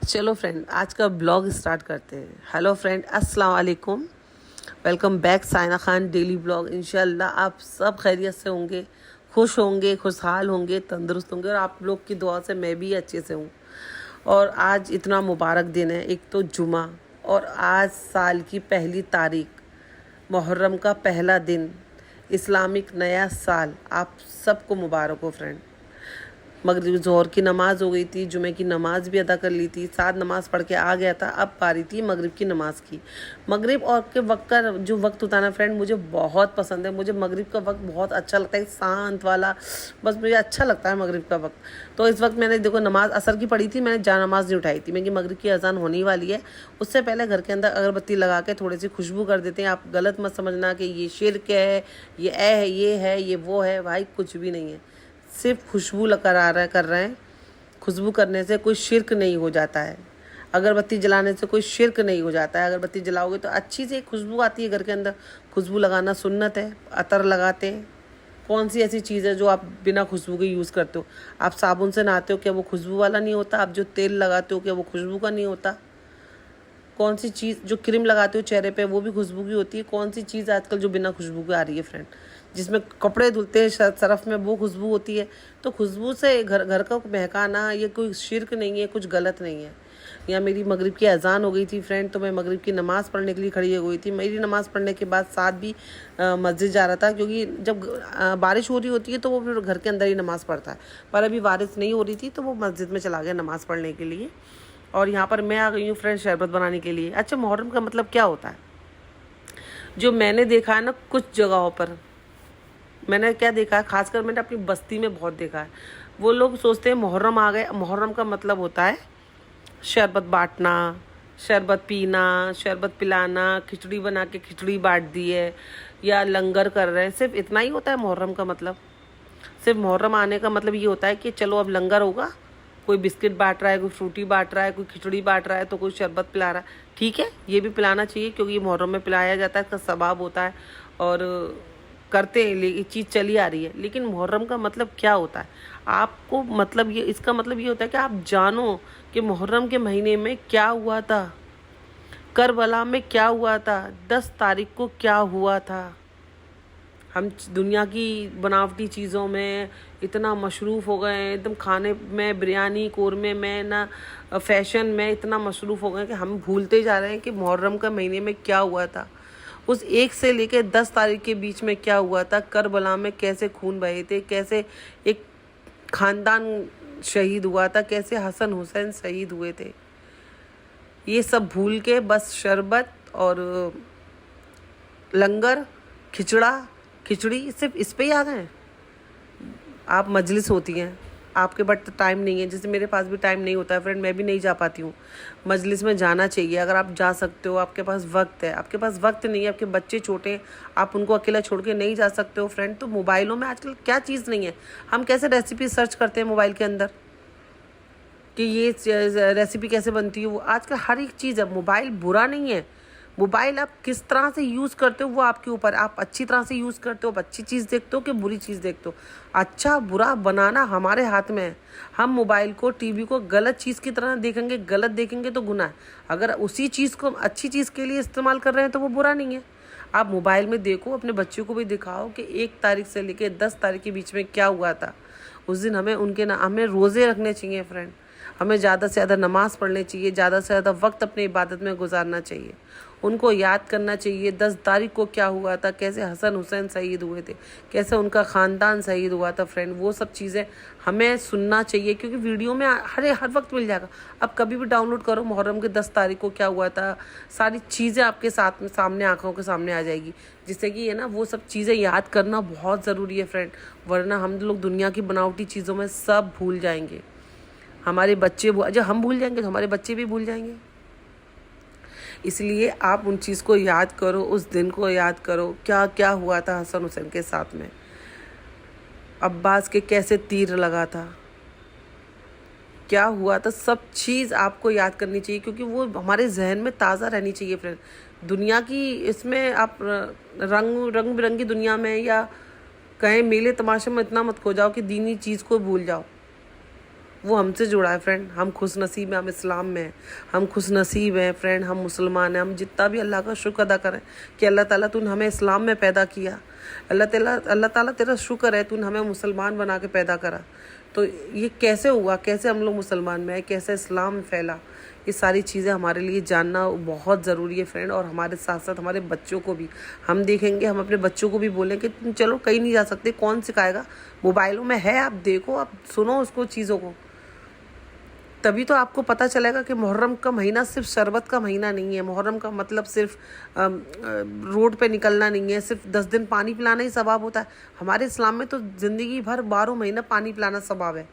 चलो फ्रेंड, आज का ब्लॉग स्टार्ट करते हैं। हेलो फ्रेंड, अस्सलाम वालेकुम। Welcome back Saina Khan daily blog. इंशाल्लाह आप सब खैरियत से होंगे, खुश होंगे, खुशहाल होंगे, तंदुरुस्त होंगे और आप लोग की दुआ से मैं भी अच्छे से हूँ। और आज इतना मुबारक दिन है, एक तो जुमा और आज साल की पहली तारीख, मुहर्रम का पहला दिन, इस्लामिक नया साल। आप सबको मुबारक हो फ्रेंड। मगरिब ज़ोहर की नमाज़ हो गई थी, जुमे की नमाज़ भी अदा कर ली थी, साथ नमाज़ पढ़ के आ गया था। अब पारी थी मगरिब की नमाज़ की। मगरिब और के वक्त का जो वक्त होता है ना फ्रेंड, मुझे बहुत पसंद है। मुझे मगरिब का वक्त बहुत अच्छा लगता है, शांत वाला। बस मुझे अच्छा लगता है मगरिब का वक्त। तो इस वक्त मैंने देखो नमाज़ असर की पढ़ी थी, मैंने जा नमाज़ नहीं उठाई थी। मैं कि मगरिब की अजान होने वाली है, उससे पहले घर के अंदर अगरबत्ती लगा के थोड़ी सी खुशबू कर देते हैं। आप गलत मत समझना कि ये शिर्क है, ये है, ये है, ये वो है। भाई कुछ भी नहीं है, सिर्फ खुशबू कर रहे हैं। खुशबू करने से कोई शिर्क नहीं हो जाता है, अगरबत्ती जलाने से कोई शिर्क नहीं हो जाता है। अगरबत्ती जलाओगे तो अच्छी सी खुशबू आती है घर के अंदर। खुशबू लगाना सुन्नत है, अतर लगाते हैं। कौन सी ऐसी चीज़ है जो आप बिना खुशबू के यूज़ करते हो? आप साबुन से नहाते हो, क्या वो खुशबू वाला नहीं होता? आप जो तेल लगाते हो, क्या वो खुशबू का नहीं होता? कौन सी चीज़ जो क्रीम लगाते हो चेहरे पे, वो भी खुशबू की होती है? कौन सी चीज़ आजकल जो बिना खुशबू के आ रही है फ्रेंड? जिसमें कपड़े धुलते हैं सरफ में, वो खुशबू होती है। तो खुशबू से घर घर का महकाना ये कोई शिर्क नहीं है, कुछ गलत नहीं है। या मेरी मगरिब की अजान हो गई थी फ्रेंड, तो मैं मगरिब की नमाज़ पढ़ने के लिए खड़ी हो गई थी। मेरी नमाज़ पढ़ने के बाद साथ भी मस्जिद जा रहा था, क्योंकि जब बारिश हो रही होती है तो वो फिर घर के अंदर ही नमाज़ पढ़ता है। पर अभी बारिश नहीं हो रही थी तो वो मस्जिद में चला गया नमाज़ पढ़ने के लिए। और यहाँ पर मैं आ गई हूँ फ्रेंड शरबत बनाने के लिए। अच्छा, मुहर्रम का मतलब क्या होता है? जो मैंने देखा है ना, कुछ जगहों पर मैंने क्या देखा है, खासकर मैंने अपनी बस्ती में बहुत देखा है। वो लोग सोचते हैं मुहर्रम आ गए, मुहर्रम का मतलब होता है शरबत बांटना, शरबत पीना, शरबत पिलाना, खिचड़ी बना के खिचड़ी बांट दी है, या लंगर कर रहे हैं। सिर्फ इतना ही होता है मुहर्रम का मतलब? सिर्फ मुहर्रम आने का मतलब ये होता है कि चलो अब लंगर होगा, कोई बिस्किट बांट रहा है, कोई फ्रूटी बांट रहा है, कोई खिचड़ी बांट रहा है, तो कोई शरबत पिला रहा है। ठीक है, ये भी पिलाना चाहिए, क्योंकि ये मुहर्रम में पिलाया जाता है, इसका सवाब होता है और करते हैं, ये चीज़ चली आ रही है। लेकिन मुहर्रम का मतलब क्या होता है? आपको मतलब ये, इसका मतलब ये होता है कि आप जानो कि मुहर्रम के महीने में क्या हुआ था, करबला में क्या हुआ था, 10 तारीख को क्या हुआ था। हम दुनिया की बनावटी चीज़ों में इतना मशरूफ़ हो गए हैं, एकदम खाने में, बिरयानी कौरमे में ना, फैशन में इतना मशरूफ़ हो गए हैं कि हम भूलते जा रहे हैं कि मुहर्रम का महीने में क्या हुआ था। उस 1 से लेकर 10 तारीख के बीच में क्या हुआ था, करबला में कैसे खून बहे थे, कैसे एक ख़ानदान शहीद हुआ था, कैसे हसन हुसैन शहीद हुए थे। ये सब भूल के बस शरबत और लंगर, खिचड़ी सिर्फ इस पे ही आ गए। आप मजलिस होती हैं, आपके पास टाइम नहीं है, जैसे मेरे पास भी टाइम नहीं होता है फ्रेंड, मैं भी नहीं जा पाती हूँ। मजलिस में जाना चाहिए, अगर आप जा सकते हो, आपके पास वक्त है। आपके पास वक्त नहीं है, आपके बच्चे छोटे हैं, आप उनको अकेला छोड़ के नहीं जा सकते हो फ्रेंड। तो मोबाइलों में आजकल क्या चीज़ नहीं है? हम कैसे रेसिपी सर्च करते हैं मोबाइल के अंदर कि ये रेसिपी कैसे बनती है, वो आजकल हर एक चीज़ है। मोबाइल बुरा नहीं है, मोबाइल आप किस तरह से यूज़ करते हो वो आपके ऊपर। आप अच्छी तरह से यूज़ करते हो, अच्छी चीज़ देखते हो कि बुरी चीज़ देखते हो। अच्छा बुरा बनाना हमारे हाथ में है। हम मोबाइल को, टीवी को गलत चीज़ की तरह देखेंगे, गलत देखेंगे तो गुनाह है। अगर उसी चीज़ को अच्छी चीज़ के लिए इस्तेमाल कर रहे हैं तो वो बुरा नहीं है। आप मोबाइल में देखो, अपने बच्चों को भी दिखाओ कि 1 तारीख से लेकर 10 तारीख के बीच में क्या हुआ था। उस दिन हमें रोज़े रखने चाहिए फ्रेंड। हमें ज़्यादा से ज़्यादा नमाज़ पढ़नी चाहिए, ज़्यादा से ज़्यादा वक्त अपनी इबादत में गुजारना चाहिए। उनको याद करना चाहिए 10 तारीख को क्या हुआ था, कैसे हसन हुसैन शहीद हुए थे, कैसे उनका ख़ानदान शहीद हुआ था फ्रेंड। वो सब चीज़ें हमें सुनना चाहिए, क्योंकि वीडियो में हर वक्त मिल जाएगा। अब कभी भी डाउनलोड करो मुहर्रम के 10 तारीख को क्या हुआ था, सारी चीज़ें आपके साथ में सामने, आँखों के सामने आ जाएगी। जिससे कि ना वो सब चीज़ें याद करना बहुत ज़रूरी है फ्रेंड, वरना हम लोग दुनिया की बनावटी चीज़ों में सब भूल जाएंगे। हमारे बच्चे, जब हम भूल जाएंगे तो हमारे बच्चे भी भूल जाएंगे। इसलिए आप उन चीज़ को याद करो, उस दिन को याद करो, क्या क्या हुआ था हसन हुसैन के साथ में, अब्बास के कैसे तीर लगा था, क्या हुआ था, सब चीज़ आपको याद करनी चाहिए, क्योंकि वो हमारे जहन में ताज़ा रहनी चाहिए फ्रेंड। दुनिया की इसमें आप रंग बिरंगी दुनिया में या कहीं मेले तमाशे में इतना मत खो जाओ कि दीनी चीज़ को भूल जाओ। वो हमसे जुड़ा है फ्रेंड। हम खुश नसीब हैं, हम इस्लाम में हैं, हम खुश नसीब हैं फ्रेंड, हम मुसलमान हैं। हम जितना भी अल्लाह का शुक्र अदा करें कि अल्लाह ताला तूने हमें इस्लाम में पैदा किया, अल्लाह ताला तेरा शुक्र है तूने हमें मुसलमान बना के पैदा करा। तो ये कैसे हुआ, कैसे हम लोग मुसलमान में आए, कैसे इस्लाम फैला, ये सारी चीज़ें हमारे लिए जानना बहुत ज़रूरी है फ्रेंड। और हमारे साथ साथ हमारे बच्चों को भी हम देखेंगे, हम अपने बच्चों को भी बोलें कि तुम चलो कहीं नहीं जा सकते, कौन सिखाएगा, मोबाइलों में है, आप देखो, आप सुनो उसको चीज़ों को, तभी तो आपको पता चलेगा कि मुहर्रम का महीना सिर्फ शरबत का महीना नहीं है। मुहर्रम का मतलब सिर्फ रोड पे निकलना नहीं है, सिर्फ 10 दिन पानी पिलाना ही सवाब होता है। हमारे इस्लाम में तो ज़िंदगी भर 12 महीना पानी पिलाना सवाब है।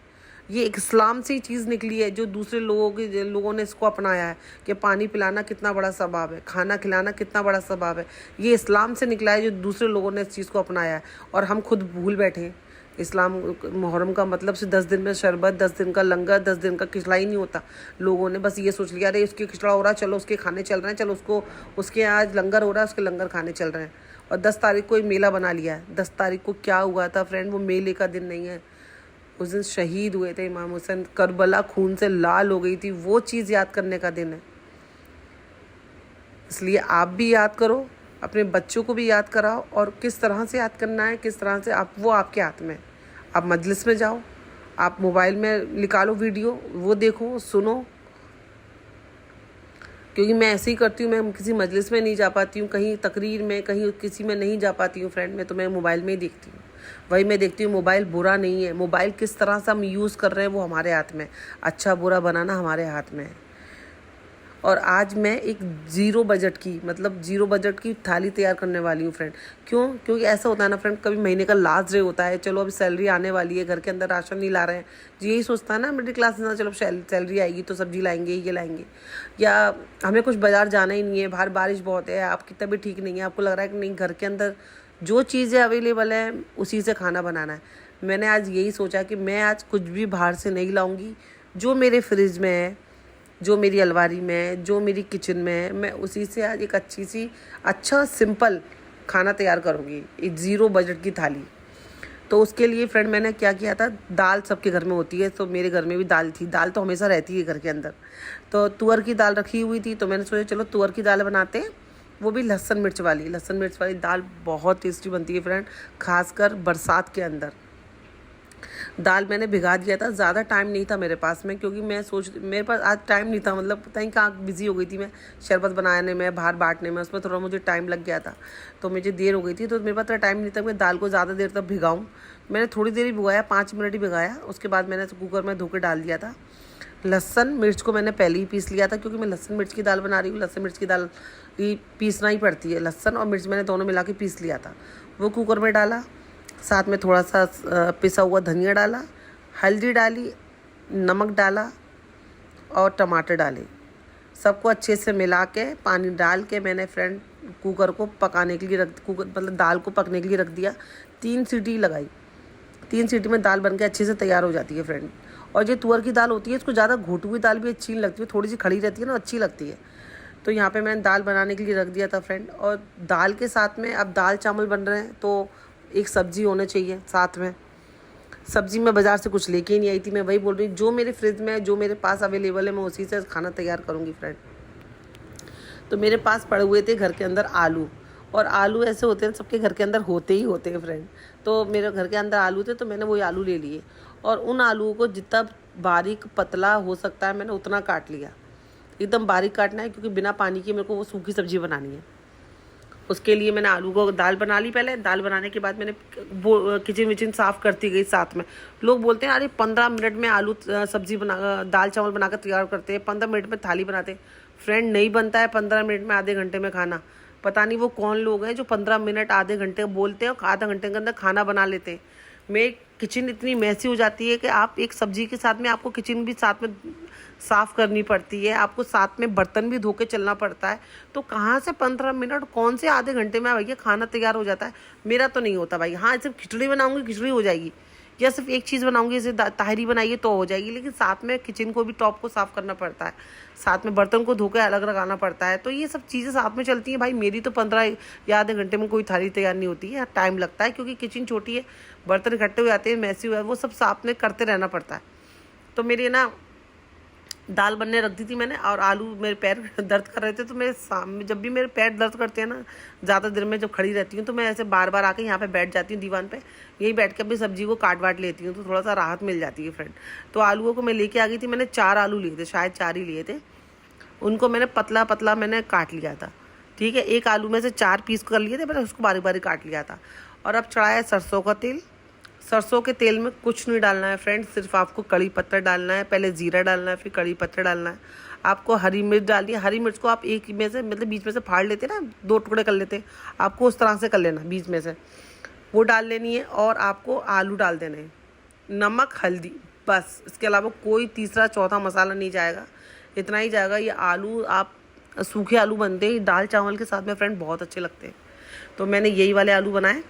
ये एक इस्लाम से ही चीज़ निकली है, जो दूसरे लोगों ने इसको अपनाया है कि पानी पिलाना कितना बड़ा सवाब है, खाना खिलाना कितना बड़ा सवाब है। ये इस्लाम से निकला है, जो दूसरे लोगों ने इस चीज़ को अपनाया है और हम खुद भूल बैठे हैं। इस्लाम मुहर्रम का मतलब से 10 दिन में शरबत, 10 दिन का लंगर, 10 दिन का खिचड़ा ही नहीं होता। लोगों ने बस ये सोच लिया, अरे उसके खिचड़ा हो रहा है, चलो उसके खाने चल रहे हैं, चलो उसके आज लंगर हो रहा है, उसके लंगर खाने चल रहे हैं। और 10 तारीख को ही मेला बना लिया है। 10 तारीख को क्या हुआ था फ्रेंड, वो मेले का दिन नहीं है। उस दिन शहीद हुए थे इमाम हुसैन, करबला खून से लाल हो गई थी, वो चीज़ याद करने का दिन है। इसलिए आप भी याद करो, अपने बच्चों को भी याद कराओ, और किस तरह से याद करना है, किस तरह से वो आपके हाथ में। आप मजलिस में जाओ, आप मोबाइल में निकालो वीडियो, वो देखो, सुनो। क्योंकि मैं ऐसे ही करती हूँ, मैं किसी मजलिस में नहीं जा पाती हूँ, कहीं तकरीर में, कहीं किसी में नहीं जा पाती हूँ फ्रेंड में, तो मैं मोबाइल में ही देखती हूँ। वही मैं देखती हूँ, मोबाइल बुरा नहीं है, मोबाइल किस तरह से हम यूज़ कर रहे हैं वो हमारे हाथ में, अच्छा बुरा बनाना हमारे हाथ में है। और आज मैं एक ज़ीरो बजट की थाली तैयार करने वाली हूँ फ्रेंड। क्यों? क्योंकि ऐसा होता है ना फ्रेंड, कभी महीने का लास्ट डे होता है, चलो अभी सैलरी आने वाली है, घर के अंदर राशन नहीं ला रहे हैं, यही सोचता है ना मिडिल क्लास इंसान, चलो सैलरी आएगी तो सब्जी लाएंगे, ये लाएंगे, या हमें कुछ बाज़ार जाना ही नहीं है, बाहर बारिश बहुत है, आपकी तबीयत ठीक नहीं है, आपको लग रहा है कि नहीं, घर के अंदर जो चीज़ें अवेलेबल है उसी से खाना बनाना है। मैंने आज यही सोचा कि मैं आज कुछ भी बाहर से नहीं लाऊंगी, जो मेरे फ्रिज में है, जो मेरी अलमारी में है, जो मेरी किचन में है, मैं उसी से आज एक अच्छा सिंपल खाना तैयार करूँगी, एक ज़ीरो बजट की थाली। तो उसके लिए फ्रेंड मैंने क्या किया था, दाल सबके घर में होती है, तो मेरे घर में भी दाल थी। दाल तो हमेशा रहती है घर के अंदर, तो तुअर की दाल रखी हुई थी, तो मैंने सोचा चलो तुअर की दाल बनाते हैं, वो भी लहसुन मिर्च वाली दाल बहुत टेस्टी बनती है फ्रेंड, खासकर बरसात के अंदर। दाल मैंने भिगा दिया था, ज़्यादा टाइम नहीं था मेरे पास में, क्योंकि मेरे पास आज टाइम नहीं था, मतलब पता नहीं कहाँ बिज़ी हो गई थी मैं, शरबत बनाने में, बाहर बांटने में, उसमें थोड़ा मुझे टाइम लग गया था, तो मुझे देर हो गई थी, तो मेरे पास टाइम नहीं था मैं दाल को ज़्यादा देर तक भिगाऊँ। मैंने थोड़ी देर ही भिगाया, 5 मिनट ही भिगाया, उसके बाद मैंने कुकर में धो के डाल दिया था। लहसन मिर्च को मैंने पहले ही पीस लिया था, क्योंकि मैं लहसन मिर्च की दाल बना रही हूँ, लहसन मिर्च की दाल पीसना ही पड़ती है, लहसन और मिर्च मैंने दोनों मिला के पीस लिया था, वो कुकर में डाला, साथ में थोड़ा सा पिसा हुआ धनिया डाला, हल्दी डाली, नमक डाला और टमाटर डाले, सबको अच्छे से मिला के पानी डाल के मैंने फ्रेंड कुकर को पकाने के लिए दाल को पकने के लिए रख दिया। 3 सीटी लगाई, 3 सीटी में दाल बन के अच्छे से तैयार हो जाती है फ्रेंड। और जो तुअर की दाल होती है, इसको ज़्यादा घोटी हुई दाल भी अच्छी नहीं लगती है, थोड़ी सी खड़ी रहती है ना, अच्छी लगती है। तो यहाँ पे मैंने दाल बनाने के लिए रख दिया था फ्रेंड। और दाल के साथ में अब दाल चावल बन रहे हैं, तो एक सब्ज़ी होना चाहिए साथ में। सब्ज़ी मैं बाज़ार से कुछ लेके ही नहीं आई थी, मैं वही बोल रही हूँ, जो मेरे फ्रिज में है, जो मेरे पास अवेलेबल है, मैं उसी से खाना तैयार करूँगी फ्रेंड। तो मेरे पास पड़े हुए थे घर के अंदर आलू, और आलू ऐसे होते हैं, सबके घर के अंदर होते ही होते हैं फ्रेंड। तो मेरे घर के अंदर आलू थे, तो मैंने वही आलू ले लिए, और उन आलूओं को जितना बारीक पतला हो सकता है मैंने उतना काट लिया। एकदम बारीक काटना है, क्योंकि बिना पानी के मेरे को वो सूखी सब्ज़ी बनानी है। उसके लिए मैंने आलू को दाल बना ली। पहले दाल बनाने के बाद मैंने किचन विचन साफ़ करती गई साथ में। लोग बोलते हैं अरे 15 मिनट में आलू सब्ज़ी दाल चावल बनाकर तैयार करते हैं, 15 मिनट में थाली बनाते हैं। फ्रेंड नहीं बनता है 15 मिनट में, आधे घंटे में खाना। पता नहीं वो कौन लोग हैं जो 15 मिनट आधे घंटे बोलते हैं और आधा घंटे के अंदर खाना बना लेते हैं। मेरी किचन इतनी मैसी हो जाती है कि आप एक सब्ज़ी के साथ में आपको किचन भी साथ में साफ़ करनी पड़ती है, आपको साथ में बर्तन भी धो के चलना पड़ता है। तो कहाँ से 15 मिनट, कौन से आधे घंटे में भैया खाना तैयार हो जाता है? मेरा तो नहीं होता भाई। हाँ, सिर्फ खिचड़ी बनाऊंगी, खिचड़ी हो जाएगी, या सिर्फ एक चीज़ बनाऊंगी, जैसे ताहरी बनाइए तो हो जाएगी, लेकिन साथ में किचन को भी टॉप को साफ़ करना पड़ता है, साथ में बर्तन को धो के अलग लगाना पड़ता है। तो ये सब चीज़ें साथ में चलती हैं भाई। मेरी तो 15 या आधे घंटे में कोई थाली तैयार नहीं होती है, टाइम लगता है, क्योंकि किचन छोटी है, बर्तन इकट्ठे हो जाते हैं, मैसी हुआ है, वो सब साथ में करते रहना पड़ता है। तो मेरी ना दाल बनने रख दी थी मैंने, और आलू मेरे पैर दर्द कर रहे थे, तो मेरे सामने जब भी मेरे पैर दर्द करते हैं ना, ज़्यादा देर में जब खड़ी रहती हूँ, तो मैं ऐसे बार बार आके यहाँ पे बैठ जाती हूँ दीवान पे, यही बैठ के अपनी सब्जी को काट वाट लेती हूँ, तो थोड़ा सा राहत मिल जाती है फ्रेंड। तो आलूओं को मैं लेके आ गई थी, मैंने 4 आलू लिए थे, शायद 4 ही लिए थे। उनको मैंने पतला पतला मैंने काट लिया था, ठीक है। एक आलू में से 4 पीस कर लिए थे, मैंने उसको बारीक बारीक काट लिया था। और अब चढ़ाया सरसों का तेल। सरसों के तेल में कुछ नहीं डालना है फ्रेंड, सिर्फ आपको कड़ी पत्ता डालना है, पहले जीरा डालना है, फिर कड़ी पत्ता डालना है। आपको हरी मिर्च डालनी है। हरी मिर्च को आप एक में से मतलब बीच में से फाड़ लेते ना, 2 टुकड़े कर लेते, आपको उस तरह से कर लेना, बीच में से वो डाल लेनी है। और आपको आलू डाल देने हैं, नमक हल्दी, बस। इसके अलावा कोई तीसरा चौथा मसाला नहीं जाएगा, इतना ही जाएगा। ये आलू आप सूखे आलू बनते हैं दाल चावल के साथ में फ्रेंड, बहुत अच्छे लगते हैं। तो मैंने यही वाले आलू बनाए,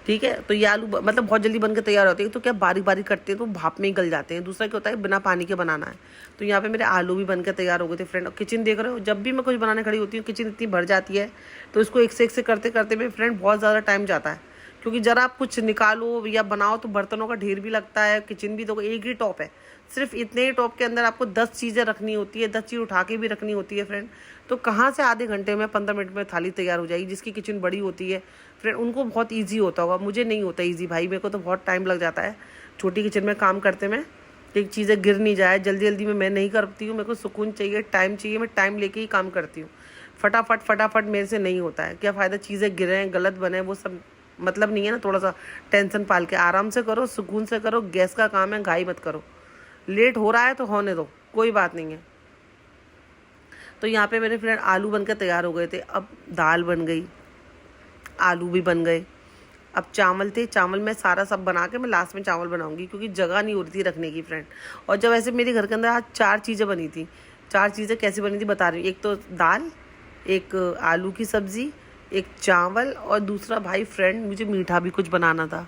ठीक है। तो ये आलू मतलब बहुत जल्दी बन के तैयार होते हैं, तो क्या बारीक बारीक करते हैं तो भाप में ही गल जाते हैं। दूसरा क्या होता है, बिना पानी के बनाना है। तो यहाँ पे मेरे आलू भी बन के तैयार हो गए थे फ्रेंड। और किचन देख रहे हो, जब भी मैं कुछ बनाने खड़ी होती हूँ किचन इतनी भर जाती है, तो इसको एक से करते करते में फ्रेंड बहुत ज़्यादा टाइम जाता है। क्योंकि जरा आप कुछ निकालो या बनाओ तो बर्तनों का ढेर भी लगता है। किचन भी तो एक ही टॉप है, सिर्फ इतने ही टॉप के अंदर आपको 10 चीज़ें रखनी होती है, 10 चीज़ उठा के भी रखनी होती है फ्रेंड। तो कहाँ से आधे घंटे में 15 मिनट में थाली तैयार हो जाएगी। जिसकी किचन बड़ी होती है फ्रेंड, उनको बहुत ईजी होता होगा, मुझे नहीं होता ईजी भाई, मेरे को तो बहुत टाइम लग जाता है छोटी किचन में काम करते में। एक चीज़ें गिर नहीं जाए जल्दी जल्दी में मैं नहीं करती हूँ, मेरे को सुकून चाहिए, टाइम चाहिए, मैं टाइम लेके ही काम करती हूँ। फटाफट मेरे से नहीं होता है। क्या फ़ायदा चीज़ें गिरें गलत बने, वो सब मतलब नहीं है ना। थोड़ा सा टेंशन पाल के आराम से करो, सुकून से करो। गैस का काम है, घाई मत करो। लेट हो रहा है तो होने दो, कोई बात नहीं है। तो यहाँ पे मेरे फ्रेंड आलू बनकर तैयार हो गए थे। अब दाल बन गई, आलू भी बन गए। अब चावल थे, चावल मैं सारा सब बना के मैं लास्ट में चावल बनाऊंगी, क्योंकि जगह नहीं हो रही थी रखने की फ्रेंड। और जब ऐसे मेरे घर के अंदर आज 4 चीज़ें बनी थी। 4 चीज़ें कैसी बनी थी बता रही हूँ। एक तो दाल, एक आलू की सब्ज़ी, एक चावल, और दूसरा भाई फ्रेंड मुझे मीठा भी कुछ बनाना था।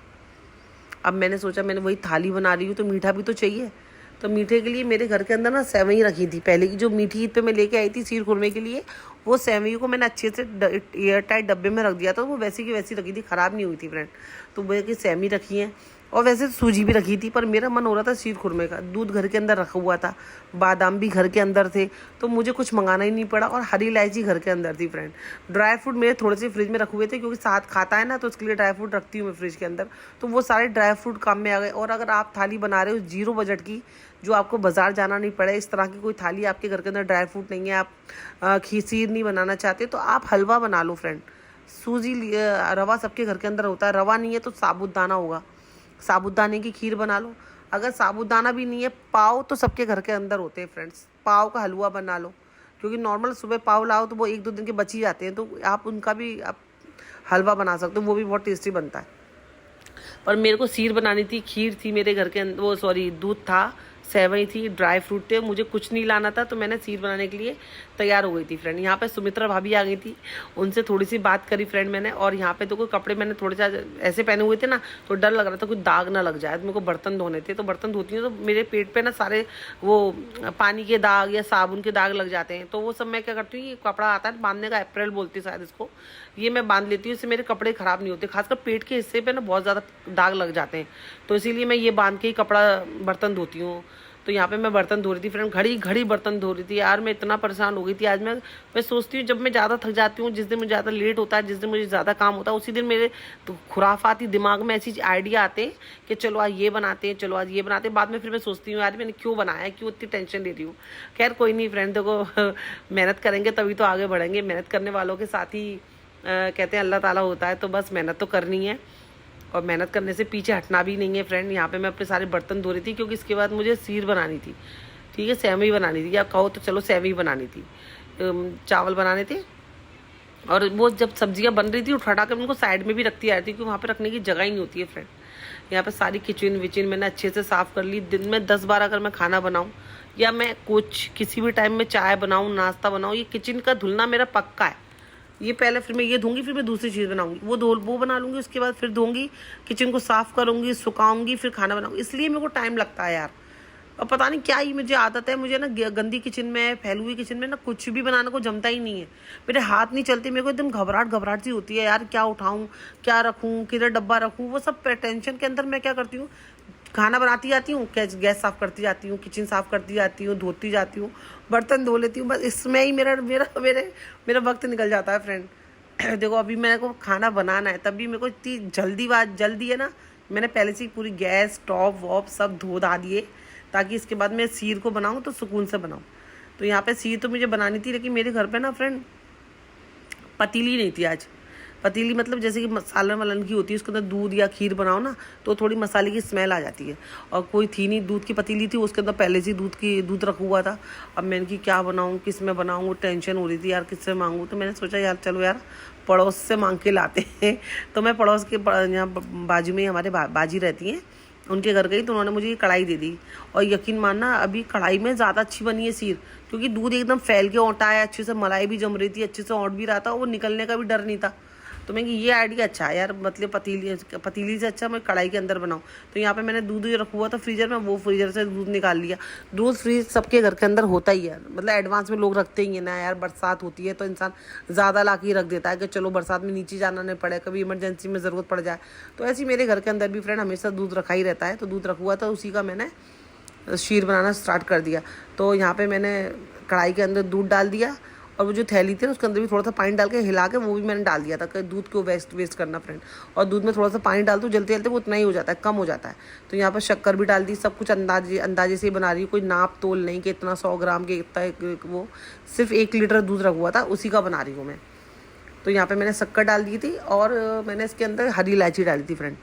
अब मैंने सोचा मैंने वही थाली बना रही हूँ तो मीठा भी तो चाहिए। तो मीठे के लिए मेरे घर के अंदर ना सेवई रखी थी पहले की, जो मीठी ईद पे मैं लेके आई थी शीर खुरमे के लिए। वो सेवई को मैंने अच्छे से एयर टाइट डब्बे में रख दिया था, वो वैसी की वैसी रखी थी, ख़राब नहीं हुई थी फ्रेंड। तो वो की सेवई रखी है, और वैसे सूजी भी रखी थी, पर मेरा मन हो रहा था शीर खुरमे का। दूध घर के अंदर रखा हुआ था, बादाम भी घर के अंदर थे, तो मुझे कुछ मंगाना ही नहीं पड़ा। और हरी इलायची घर के अंदर थी फ्रेंड। ड्राई फ्रूट मेरे थोड़े से फ्रिज में रखे हुए थे, क्योंकि साथ खाता है ना, तो उसके लिए ड्राई फ्रूट रखती हूँ मैं फ्रिज के अंदर। तो वो सारे ड्राई फ्रूट काम में आ गए। और अगर आप थाली बना रहे हो 0 बजट की, जो आपको बाजार जाना नहीं पड़े, इस तरह की कोई थाली आपके घर के अंदर ड्राई फ्रूट नहीं है, आप खीर नहीं बनाना चाहते, तो आप हलवा बना लो फ्रेंड। सूजी रवा सबके घर के अंदर होता है, रवा नहीं है तो साबुदाना होगा, साबुदाने की खीर बना लो। अगर साबुदाना भी नहीं है, पाव तो सबके घर के अंदर होते हैं फ्रेंड्स, पाव का हलवा बना लो। क्योंकि नॉर्मल सुबह पाव लाओ तो वो 1-2 दिन के बच ही जाते हैं, तो आप उनका भी आप हलवा बना सकते हो, वो भी बहुत टेस्टी बनता है। पर मेरे को खीर बनानी थी, खीर थी मेरे घर के अंदर, वो सॉरी दूध था, सेवई थी, ड्राई फ्रूट थे, मुझे कुछ नहीं लाना था। तो मैंने खीर बनाने के लिए तैयार हो गई थी फ्रेंड। यहाँ पे सुमित्रा भाभी आ गई थी, उनसे थोड़ी सी बात करी फ्रेंड मैंने। और यहाँ पे तो कोई कपड़े मैंने थोड़े सा ऐसे पहने हुए थे ना, तो डर लग रहा था कुछ दाग ना लग जाए। तो मेरे को बर्तन धोने थे, तो बर्तन धोती हूँ तो मेरे पेट पे ना सारे वो पानी के दाग या साबुन के दाग लग जाते हैं। तो वो सब मैं क्या करती हूँ, ये कपड़ा आता है बांधने का, अप्रैल बोलती है शायद इसको, ये मैं बांध लेती हूँ, इससे मेरे कपड़े ख़राब नहीं होते। खासकर पेट के हिस्से पे ना बहुत ज़्यादा दाग लग जाते हैं, तो इसीलिए मैं ये बांध के ही कपड़ा बर्तन धोती हूँ। तो यहाँ पे मैं बर्तन धो रही थी फ्रेंड, घड़ी घड़ी बर्तन धो रही थी यार। मैं इतना परेशान हो गई थी आज। मैं सोचती हूँ जब मैं ज़्यादा थक जाती हूँ, जिस दिन मुझे ज़्यादा लेट होता है, जिस दिन मुझे ज़्यादा काम होता है, उसी दिन मेरे तो खुराफाती दिमाग में ऐसी आइडिया आते हैं कि चलो आज ये बनाते हैं, चलो आज ये बनाते हैं। बाद में फिर मैं सोचती हूँ यार मैंने क्यों बनाया, क्यों इतनी टेंशन ले रही हूँ। खैर कोई नहीं फ्रेंड, देखो मेहनत करेंगे तभी तो आगे बढ़ेंगे। मेहनत करने वालों के साथ ही कहते हैं अल्लाह ताला होता है। तो बस मेहनत तो करनी है, और मेहनत करने से पीछे हटना भी नहीं है फ्रेंड। यहाँ पे मैं अपने सारे बर्तन धो रही थी, क्योंकि इसके बाद मुझे खीर बनानी थी, ठीक है, सेवई बनानी थी, या कहो तो चलो सेवई बनानी थी, चावल बनाने थे। और वो जब सब्जियां बन रही थी उठा कर उनको साइड में भी रखती आ रही थी, क्योंकि वहाँ पे रखने की जगह ही नहीं होती है फ्रेंड। यहाँ पे सारी किचन विचन मैंने अच्छे से साफ़ कर ली। दिन में 10-12 अगर मैं खाना बनाऊँ या मैं कुछ किसी भी टाइम में चाय बनाऊँ, नाश्ता बनाऊँ, ये किचन का धुलना मेरा पक्का है। ये पहले फिर मैं ये धोंगी, फिर मैं दूसरी चीज़ बनाऊंगी, वो बना लूँगी, उसके बाद फिर धोंगी, किचन को साफ़ करूँगी, सुखाऊंगी, फिर खाना बनाऊँगी। इसलिए मेरे को टाइम लगता है यार। और पता नहीं क्या ही मुझे आदत है, मुझे ना गंदी किचन में, फैली हुई किचन में ना कुछ भी बनाने को जमता ही नहीं है। मेरे हाथ नहीं चलते, मेरे को एकदम घबराहट सी होती है यार, क्या उठाऊँ, क्या रखूँ, किधर डब्बा रखूँ, वो सब टेंशन के अंदर मैं क्या करती हूँ, खाना बनाती जाती हूँ, गैस साफ़ करती जाती हूँ, किचन साफ़ करती जाती हूँ, धोती जाती हूँ, बर्तन धो लेती हूँ, बस इसमें ही मेरा मेरा मेरे मेरा वक्त निकल जाता है फ्रेंड। देखो अभी मेरे को खाना बनाना है, तब भी मेरे को इतनी जल्दी है ना, मैंने पहले से ही पूरी गैस स्टोव वॉव सब धो धा दिए, ताकि इसके बाद मैं सीर को बनाऊँ तो सुकून से बनाऊँ। तो यहाँ पे सीर तो मुझे बनानी थी, लेकिन मेरे घर पे ना फ्रेंड पतीली नहीं थी आज। पतीली मतलब जैसे कि मसाला वालन की होती है, उसके अंदर दूध या खीर बनाओ ना तो थोड़ी मसाले की स्मेल आ जाती है, और कोई थी नहीं, दूध की पतीली थी, उसके अंदर पहले से दूध रखा हुआ था। अब मैंने कि क्या बनाऊँ, किस में बनाऊँ, टेंशन हो रही थी यार किससे मांगूँ। तो मैंने सोचा यार चलो यार पड़ोस से मांग के लाते हैं। तो मैं पड़ोस के यहाँ बाजू में हमारे बाजी रहती हैं, उनके घर गई तो उन्होंने मुझे ये कढ़ाई दे दी, और यकीन मानना अभी कढ़ाई में ज़्यादा अच्छी बनी है सीर, क्योंकि दूध एकदम फैल के औंटा है, अच्छे से मलाई भी जम रही थी, अच्छे से औंट भी रहा था, वो निकलने का भी डर नहीं था। तो मैं कि ये आइडिया अच्छा है यार, मतलब पतीली से अच्छा मैं कढ़ाई के अंदर बनाऊँ। तो यहाँ पे मैंने दूध रखा हुआ था फ्रीजर में, वो फ्रीजर से दूध निकाल लिया। दूध फ्रीज सबके घर के अंदर होता ही है, मतलब एडवांस में लोग रखते ही है ना यार, बरसात होती है तो इंसान ज़्यादा ला के रख देता है कि चलो बरसात में नीचे जाना नहीं पड़े, कभी इमरजेंसी में ज़रूरत पड़ जाए। तो ऐसे ही मेरे घर के अंदर भी फ्रेंड हमेशा दूध रखा ही रहता है, तो दूध रखा हुआ था, उसी का मैंने शीर बनाना स्टार्ट कर दिया। तो यहाँ पे मैंने कढ़ाई के अंदर दूध डाल दिया, और वो जो थैली थी ना उसके अंदर भी थोड़ा सा पानी डाल के हिला के वो भी मैंने डाल दिया था कि दूध को वेस्ट करना फ्रेंड। और दूध में थोड़ा सा पानी डाल दूँ जलते जलते वो उतना ही हो जाता है, कम हो जाता है। तो यहाँ पर शक्कर भी डाल दी, सब कुछ अंदाजे से ही बना रही हूँ, कोई नाप तोल नहीं कि इतना 100 ग्राम के इतना, वो सिर्फ 1 लीटर दूध रखा हुआ था उसी का बना रही हूँ मैं। तो यहाँ पर मैंने शक्कर डाल दी थी, और मैंने इसके अंदर हरी इलायची डाली थी फ्रेंड,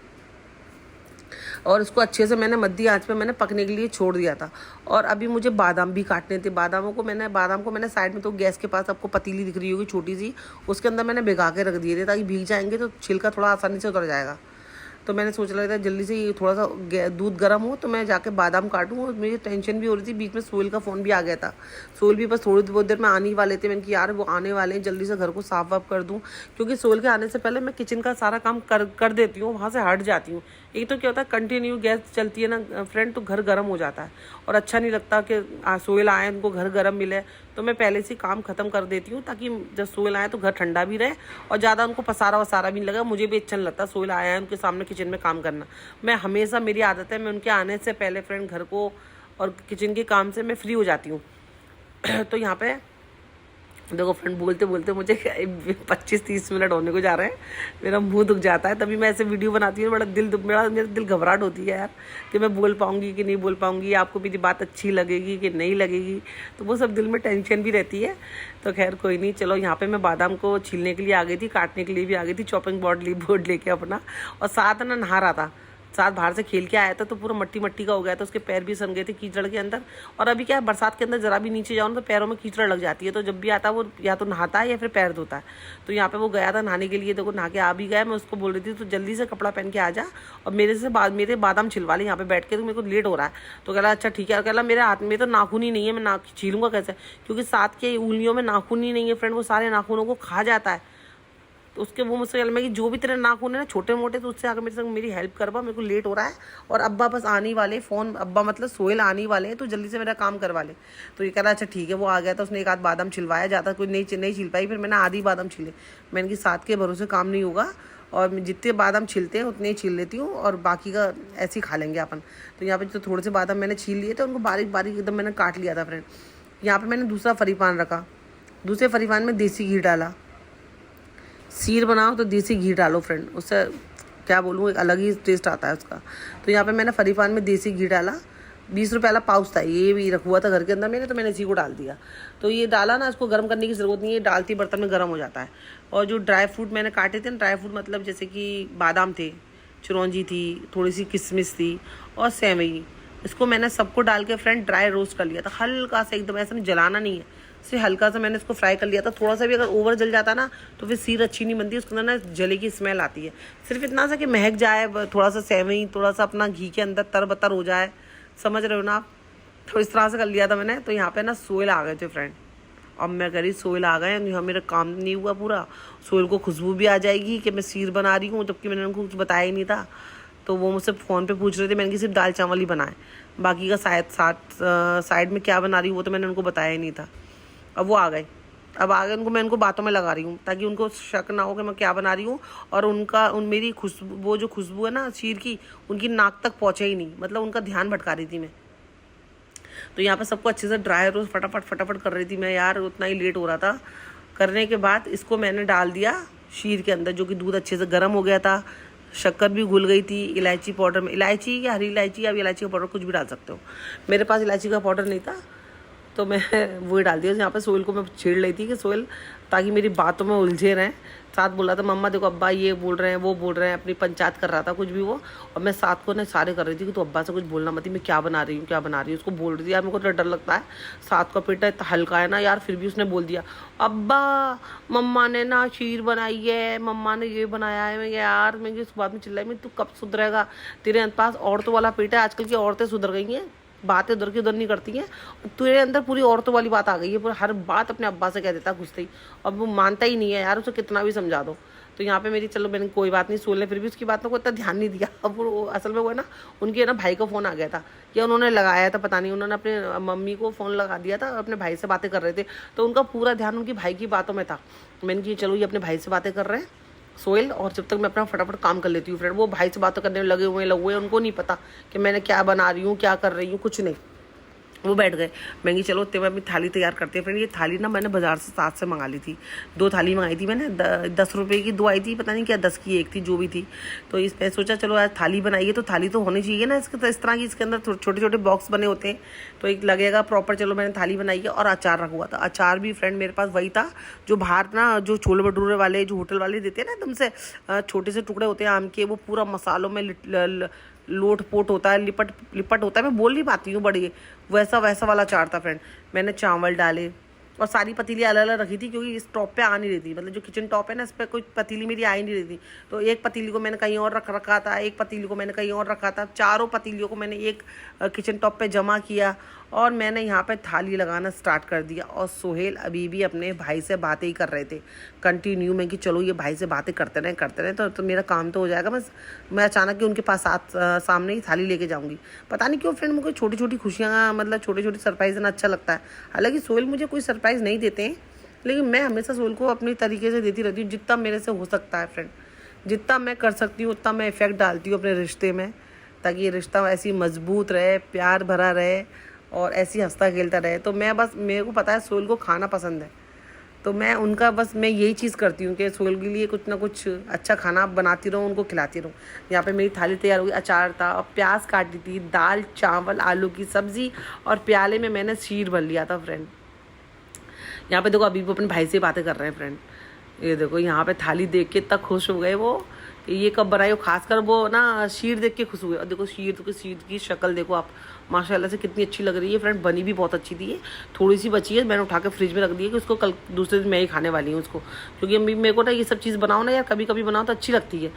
और इसको अच्छे से मैंने मध्य आंच पे मैंने पकने के लिए छोड़ दिया था। और अभी मुझे बादाम भी काटने थे, बादाम को मैंने साइड में, तो गैस के पास आपको पतीली दिख रही होगी छोटी सी, उसके अंदर मैंने भिगा के रख दिए थे, ताकि भीग जाएंगे तो छिलका थोड़ा आसानी से उतर जाएगा। तो मैंने सोच रहा था जल्दी से ये थोड़ा सा दूध गर्म हो तो मैं जाके बादाम काटूँ, और मुझे टेंशन भी हो रही थी। बीच में सोहेल का फ़ोन भी आ गया था, सोहेल भी बस थोड़ी बहुत देर में आने ही वाले थे। मैंने कि यार वो आने वाले हैं, जल्दी से घर को साफ वाफ कर दूँ, क्योंकि सोहेल के आने से पहले मैं किचन का सारा काम कर देती हूँ, वहाँ से हट जाती हूँ। एक तो क्या होता है कंटिन्यू गैस चलती है ना फ्रेंड, तो घर गर्म हो जाता है, और अच्छा नहीं लगता कि सोहेल आए उनको घर गर्म मिले। तो मैं पहले से काम ख़त्म कर देती हूँ, ताकि जब सोहेल आए तो घर ठंडा भी रहे, और ज़्यादा उनको पसारा वसारा भी नहीं लगा। मुझे भी अच्छा नहीं लगता सोहेल आया है उनके सामने किचन में काम करना। मैं हमेशा, मेरी आदत है, मैं उनके आने से पहले फ्रेंड घर को और किचन के काम से मैं फ्री हो जाती हूँ। तो यहाँ पे देखो फ्रेंड बोलते बोलते मुझे 25-30 मिनट होने को जा रहे हैं, मेरा मुंह दुख जाता है, तभी मैं ऐसे वीडियो बनाती हूँ। मेरा दिल घबराहट होती है यार कि मैं बोल पाऊँगी कि नहीं बोल पाऊँगी, आपको मेरी बात अच्छी लगेगी कि नहीं लगेगी, तो वो सब दिल में टेंशन भी रहती है। तो खैर कोई नहीं, चलो यहाँ पे मैं बादाम को छीलने के लिए आ गई थी, काटने के लिए भी आ गई थी, चॉपिंग बोर्ड लेके अपना, और साथ ना नहा रहा था, साथ बाहर से खेल के आया था, तो पूरा मट्टी मट्टी का हो गया था, उसके पैर भी सन गए थे कीचड़ के अंदर। और अभी क्या है, बरसात के अंदर जरा भी नीचे जाओ ना तो पैरों में कीचड़ लग जाती है, तो जब भी आता है वो या तो नहाता है या फिर पैर धोता है। तो यहाँ पे वो गया था नहाने के लिए, देखो नहा के आ भी गया। मैं उसको बोल रही थी तो जल्दी से कपड़ा पहन के आ जा और मेरे बादाम छिलवा ले यहाँ पे बैठ के, तो मेरे को लेट हो रहा है। तो कहला अच्छा ठीक है, कहला मेरे हाथ में तो नाखून ही नहीं है, मैं छीलूंगा कैसे, क्योंकि साथ के उंगलियों में नाखून ही नहीं है फ्रेंड, वो सारे नाखूनों को खा जाता है। तो उसके वो मुझसे कहला मैं कि जो भी तेरे नाखून है ना छोटे मोटे, तो उससे आकर मेरे संग मेरी हेल्प करवा, मेरे को लेट हो रहा है, और अब्बा बस आने वाले, फ़ोन अब्बा मतलब सोहेल आने वाले हैं, तो जल्दी से मेरा काम करवा ले। तो ये कह रहा अच्छा ठीक है। वो आ गया था, उसने एक आध बादाम छिलवाया, ज़्यादा कोई नहीं छिल पाई, फिर मैंने आधी बादाम छिले। मैंने कि साथ के भरोसे काम नहीं होगा, और जितने बादाम छिलते हैं उतने ही छील लेती हूँ, और बाकी का ऐसे ही खा लेंगे अपन। तो यहाँ पे जो थोड़े से बादाम मैंने छील लिए थे, उनको बारीक बारीक एकदम मैंने काट लिया था फ्रेंड। यहाँ पे मैंने दूसरा फरीपान रखा, दूसरे फरीपान में देसी घी डाला। सीर बनाओ तो देसी घी डालो फ्रेंड, उससे क्या बोलूँ एक अलग ही टेस्ट आता है उसका। तो यहाँ पे मैंने फरीपान में देसी घी डाला, 20 रुपये वाला पाउच था, ये भी रखा हुआ था घर के अंदर मैंने, तो मैंने इसी को डाल दिया। तो ये डाला ना, इसको गर्म करने की ज़रूरत नहीं है, डालती बर्तन में गर्म हो जाता है। और जो ड्राई फ्रूट मैंने काटे थे ना, ड्राई फ्रूट मतलब जैसे कि बादाम थे, चिरौंजी थी, थोड़ी सी किशमिश थी और सेवई, इसको मैंने सबको डाल के फ्रेंड ड्राई रोस्ट कर लिया था, हल्का सा, एकदम ऐसा नहीं जलाना नहीं है, सिर्फ हल्का सा मैंने इसको फ्राई कर लिया था। थोड़ा सा भी अगर ओवर जल जाता ना तो फिर सीर अच्छी नहीं बनती, उसके अंदर ना जले की स्मेल आती है। सिर्फ इतना सा कि महक जाए, थोड़ा सा सेवई थोड़ा सा अपना घी के अंदर तरबतर हो जाए, समझ रहे हो ना आप। तो इस तरह से कर लिया था मैंने। तो यहाँ पे ना सोहेल आ गए थे फ्रेंड, अब मैं कह रही सोहेल आ गए, यहाँ मेरा काम नहीं हुआ पूरा, सोहेल को खुशबू भी आ जाएगी कि मैं सीर बना रही हूँ, जबकि मैंने उनको कुछ बताया ही नहीं था। तो वो मुझसे फ़ोन पे पूछ रहे थे, मैंने कि सिर्फ दाल चावल ही बनाए, बाकी का साइड में क्या बना रही हूँ वो तो मैंने उनको बताया ही नहीं था। अब वो आ गए, अब आगे मैं इनको बातों में लगा रही हूँ ताकि उनको शक ना हो कि मैं क्या बना रही हूँ। और मेरी खुशबू, वो जो खुशबू है ना शीर की, उनकी नाक तक पहुँचे ही नहीं, मतलब उनका ध्यान भटका रही थी मैं। तो यहाँ पे सबको अच्छे से ड्राई रोस्ट फटाफट कर रही थी मैं यार, उतना ही लेट हो रहा था। करने के बाद इसको मैंने डाल दिया शीर के अंदर, जो कि दूध अच्छे से गर्म हो गया था, शक्कर भी घुल गई थी। इलायची पाउडर में, इलायची या हरी इलायची या इलायची का पाउडर कुछ भी डाल सकते हो, मेरे पास इलायची का पाउडर नहीं था तो मैं वही डाल दिया। यहाँ पे सोहेल को मैं छेड़ रही थी कि सोहेल, ताकि मेरी बातों में उलझे रहें। साथ बोल रहा था मम्मा देखो अब्बा ये बोल रहे हैं वो बोल रहे हैं, अपनी पंचायत कर रहा था कुछ भी वो। और मैं साथ को ना सारे कर रही थी कि तो अब्बा से कुछ बोलना मत, मैं क्या बना रही हूँ उसको बोल रही थी यार। मेरे को तो डर लगता है, साथ का पेट इतना हल्का है ना यार, फिर भी उसने बोल दिया अब्बा मम्मा ने ना खीर बनाई है, मम्मा ने ये बनाया है। मैं यार मैं इस बात में चिल्लाई, मैं तू कब सुधरेगा, तेरे पास औरतों वाला पेट है। आजकल की औरतें सुधर गई हैं, बातें उधर की उधर नहीं करती हैं। तेरे अंदर पूरी औरतों वाली बात आ गई है, पूरा हर बात अपने अब्बा से कह देता घुसते ही। अब वो मानता ही नहीं है यार, उसे कितना भी समझा दो। तो यहाँ पे मेरी चलो मैंने कोई बात नहीं, सोल ने फिर भी उसकी बातों को इतना ध्यान नहीं दिया। अब वो असल में वो है ना, उनके ना भाई का फ़ोन आ गया था, या उन्होंने लगाया था पता नहीं, उन्होंने अपने मम्मी को फ़ोन लगा दिया था, अपने भाई से बातें कर रहे थे। तो उनका पूरा ध्यान उनकी भाई की बातों में था। मैंने कहा चलो ये अपने भाई से बातें कर रहे हैं सोहेल, और जब तक मैं अपना फटाफट काम कर लेती हूँ फ्रेंड। वो भाई से बातें करने में लगे हुए उनको नहीं पता कि मैंने क्या बना रही हूँ, क्या कर रही हूँ, कुछ नहीं। वो बैठ गए। मैं चलो उतने में अपनी थाली तैयार करते हैं फ्रेंड। ये थाली ना मैंने बाजार से साथ से मंगा ली थी, 2 थाली मंगाई थी मैंने, 10 रुपये की 2 आई थी, पता नहीं क्या 10 की 1 थी, जो भी थी। तो इसमें सोचा चलो आज थाली बनाइए तो थाली तो होनी चाहिए ना इसके, तो इस तरह की इसके अंदर छोटे छोटे बॉक्स बने होते हैं तो एक लगेगा प्रॉपर। चलो मैंने थाली बनाई है। और अचार रखा हुआ था, अचार भी फ्रेंड मेरे पास वही था जो बाहर ना, जो छोले भटूरे वाले जो होटल वाले देते हैं ना, एकदम से छोटे से टुकड़े होते हैं आम के, वो पूरा मसालों में लोट पोट होता है, लिपट होता है, मैं बोल नहीं पाती हूँ बड़ी, वैसा वाला अचार था फ्रेंड। मैंने चावल डाले और सारी पतीली अलग अलग रखी थी, क्योंकि इस टॉप पे आ नहीं रही थी, मतलब जो किचन टॉप है ना, इस पर कोई पतीली मेरी आ ही नहीं रही थी। तो एक पतीली को मैंने कहीं और रखा था, एक पतीली को मैंने कहीं और रखा था, चारों पतीलियों को मैंने एक किचन टॉप पे जमा किया और मैंने यहाँ पे थाली लगाना स्टार्ट कर दिया। और सोहेल अभी भी अपने भाई से बातें ही कर रहे थे कंटिन्यू। मैं कि चलो ये भाई से बातें करते रहे तो मेरा काम तो हो जाएगा। बस मैं अचानक ही उनके पास सामने ही थाली लेके जाऊँगी। पता नहीं क्यों फ्रेंड मुझे छोटी छोटी खुशियाँ, मतलब छोटे छोटे सरप्राइज देना अच्छा लगता है। हालांकि सोहेल मुझे कोई सरप्राइज़ नहीं देते हैं, लेकिन मैं हमेशा सोहेल को अपनी तरीके से देती रहती हूँ, जितना मेरे से हो सकता है फ्रेंड। जितना मैं कर सकती हूँ उतना मैं इफ़ेक्ट डालती हूँ अपने रिश्ते में, ताकि ये रिश्ता ऐसी मजबूत रहे, प्यार भरा रहे और ऐसी हंसता खेलता रहे। तो मैं बस, मेरे को पता है सोहेल को खाना पसंद है, तो मैं उनका बस मैं यही चीज़ करती हूँ कि सोहेल के लिए कुछ ना कुछ अच्छा खाना बनाती रहूँ, उनको खिलाती रहूँ। यहाँ पे मेरी थाली तैयार हुई, अचार था और प्याज काटी थी, दाल चावल आलू की सब्ज़ी, और प्याले में मैंने शीर भर लिया था फ्रेंड। यहाँ पे देखो अभी वो अपने भाई से बातें कर रहे हैं फ्रेंड। ये देखो यहाँ पे थाली देख के इतना खुश हो गए वो कि ये कब बनाई हो, खासकर वो ना शीर देख के खुश हुए। और देखो शीर की शक्ल देखो आप, माशाल्लाह से कितनी अच्छी लग रही है फ्रेंड। बनी भी बहुत अच्छी थी, थोड़ी सी बची है, मैंने उठा के फ्रिज में रख दी है कि उसको कल दूसरे दिन मैं ही खाने वाली हूँ उसको, क्योंकि अभी मेरे को ना ये सब चीज़ बनाओ ना यार, कभी कभी बनाओ तो अच्छी लगती है।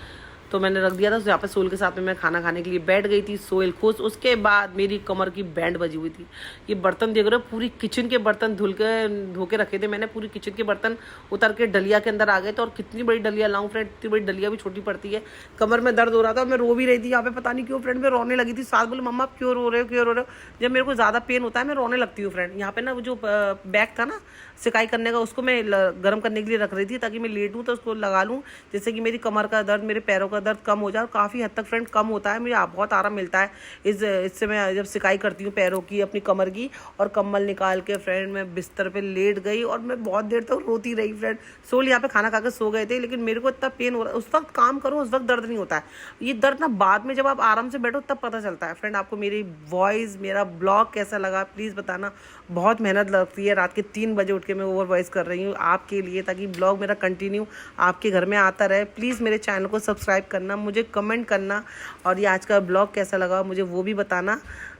तो मैंने रख दिया था। यहाँ पे सोहेल के साथ में मैं खाना खाने के लिए बैठ गई थी, सोहेल खुश। उसके बाद मेरी कमर की बैंड बजी हुई थी। ये बर्तन देख रहे हो, पूरी किचन के बर्तन धो के रखे थे मैंने, पूरी किचन के बर्तन उतर के डलिया के अंदर आ गए थे। और कितनी बड़ी डलिया लाऊं फ्रेंड, इतनी बड़ी डलिया भी छोटी पड़ती है। कमर में दर्द हो रहा था, मैं रो भी रही थी यहाँ पे, पता नहीं क्यों फ्रेंड मैं रोने लगी थी। साथ बोले मम्मा क्यों रो रहे हो। जब मेरे को ज़्यादा पेन होता है मैं रोने लगती हूँ फ्रेंड। यहाँ पे ना वो जो बैग था ना सिकाई करने का, उसको मैं गर्म करने के लिए रख रही थी ताकि मैं लेटूँ तो उसको लगा लूँ, जिससे कि मेरी कमर का दर्द, मेरे पैरों का दर्द कम हो जाए। और काफ़ी हद तक फ्रेंड कम होता है, मुझे बहुत आराम मिलता है इससे। मैं जब सिकाई करती हूँ पैरों की, अपनी कमर की, और कम्बल निकाल के फ्रेंड मैं बिस्तर पे लेट गई और मैं बहुत देर तक रोती रही फ्रेंड। सोहेल यहाँ पे खाना खा के सो गए थे, लेकिन मेरे को इतना पेन हो रहा है। उस वक्त काम करो, उस वक्त दर्द नहीं होता है, ये दर्द ना बाद में जब आप आराम से बैठो तब पता चलता है। फ्रेंड आपको मेरी वॉइस, मेरा ब्लॉग कैसा लगा प्लीज़ बताना। बहुत मेहनत लगती है, रात के 3 बजे उठ के मैं ओवर वॉइस कर रही हूँ आपके लिए, ताकि ब्लॉग मेरा कंटिन्यू आपके घर में आता रहे। प्लीज़ मेरे चैनल को सब्सक्राइब करना, मुझे कमेंट करना, और ये आज का ब्लॉग कैसा लगा मुझे वो भी बताना।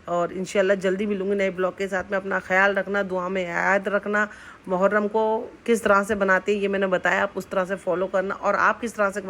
और इंशाल्लाह जल्दी मिलूंगी नए ब्लॉग के साथ में। अपना ख्याल रखना, दुआ में याद रखना। मुहर्रम को किस तरह से बनाते हैं ये मैंने बताया, आप उस तरह से फॉलो करना, और आप किस तरह से